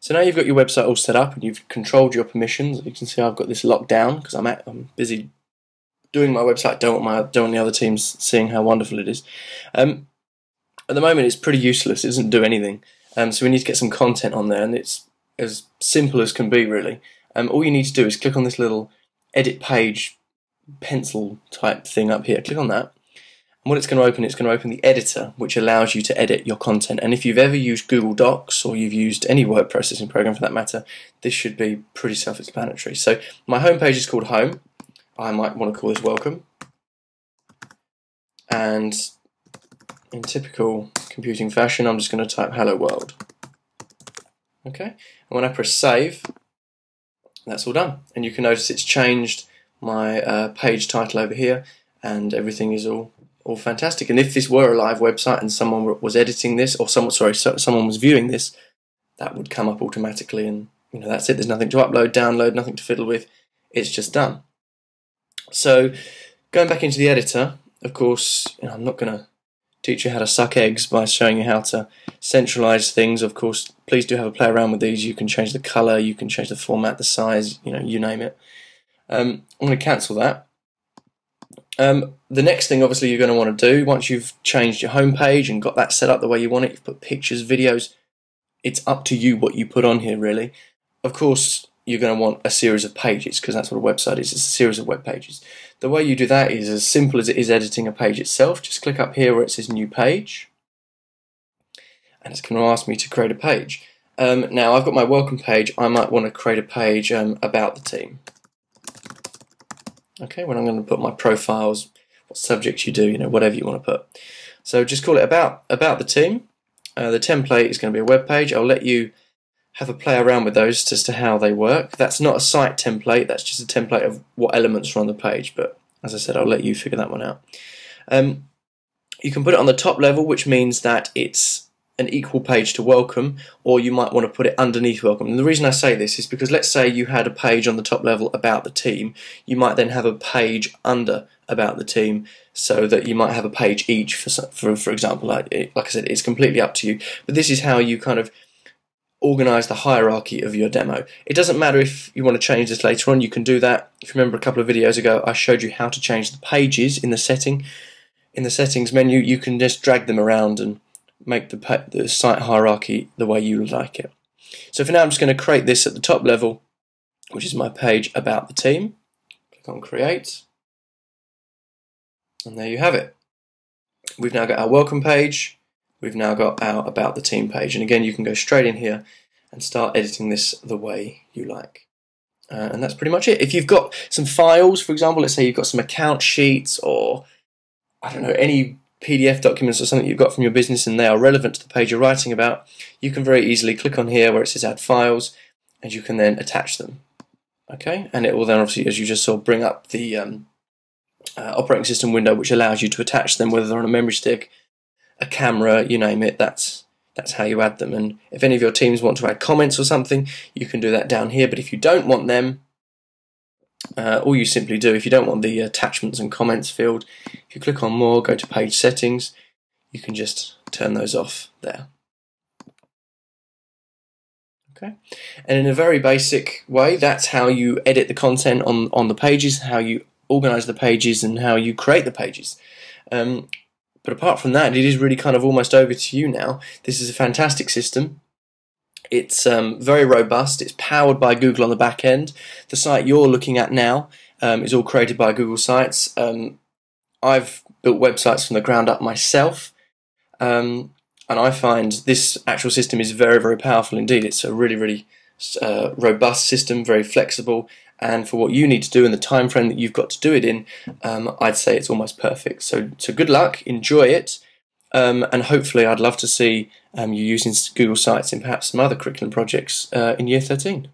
So now you've got your website all set up and you've controlled your permissions. You can see I've got this locked down because I'm busy doing my website. Don't want the other teams seeing how wonderful it is. At the moment, it's pretty useless. It doesn't do anything. So we need to get some content on there, and it's as simple as can be, really. All you need to do is click on this little edit page pencil type thing up here. Click on that. And what it's going to open the editor, which allows you to edit your content. And if you've ever used Google Docs, or you've used any word processing program for that matter, this should be pretty self-explanatory. So my home page is called Home. I might want to call this Welcome. And in typical computing fashion, I'm just going to type Hello World. Okay, and when I press Save, that's all done. And you can notice it's changed my page title over here, and everything is all fantastic. And if this were a live website and someone was editing this, or someone was viewing this, that would come up automatically, and that's it. There's nothing to upload, download, nothing to fiddle with. It's just done. So going back into the editor, of course, I'm not going to teach you how to suck eggs by showing you how to centralize things. Of course, please do have a play around with these. You can change the color, you can change the format, the size, you name it. I'm going to cancel that. The next thing, obviously, you're going to want to do, once you've changed your home page and got that set up the way you want it, you've put pictures, videos, it's up to you what you put on here, really. Of course, you're going to want a series of pages, because that's what a website is. It's a series of web pages. The way you do that is as simple as it is editing a page itself. Just click up here where it says New Page, and it's going to ask me to create a page. Now, I've got my welcome page. I might want to create a page about the team. Okay, when I'm going to put my profiles, what subjects you do, whatever you want to put. So just call it about the team. The template is going to be a web page. I'll let you have a play around with those as to how they work. That's not a site template, that's just a template of what elements are on the page, but as I said, I'll let you figure that one out. You can put it on the top level, which means that it's an equal page to welcome, or you might want to put it underneath welcome. And the reason I say this is because let's say you had a page on the top level about the team, you might then have a page under about the team, so that you might have a page each for example. Like I said, it's completely up to you, but this is how you kind of organize the hierarchy of your demo. It doesn't matter if you want to change this later on, you can do that. If you remember a couple of videos ago, I showed you how to change the pages in the settings menu. You can just drag them around and make the site hierarchy the way you like it. So for now, I'm just going to create this at the top level, which is my page about the team. Click on Create, and there you have it. We've now got our welcome page. We've now got our About the Team page, and again you can go straight in here and start editing this the way you like. And that's pretty much it. If you've got some files, for example, let's say you've got some account sheets, or I don't know, any PDF documents or something you've got from your business and they are relevant to the page you're writing about, you can very easily click on here where it says Add Files, and you can then attach them. Okay, and it will then obviously, as you just saw, bring up the operating system window, which allows you to attach them, whether they're on a memory stick, a camera, you name it. That's how you add them. And if any of your teams want to add comments or something, you can do that down here. But if you don't want them, all you simply do, if you don't want the attachments and comments field, if you click on More, go to Page Settings, you can just turn those off there. Okay, and in a very basic way, that's how you edit the content on the pages, how you organize the pages, and how you create the pages. But apart from that, it is really kind of almost over to you now. This is a fantastic system. It's very robust. It's powered by Google on the back end. The site you're looking at now is all created by Google Sites. I've built websites from the ground up myself, and I find this actual system is very, very powerful indeed. It's a really, really robust system, very flexible, and for what you need to do in the time frame that you've got to do it in, I'd say it's almost perfect. So good luck, enjoy it, and hopefully I'd love to see you using Google Sites in perhaps some other curriculum projects in Year 13.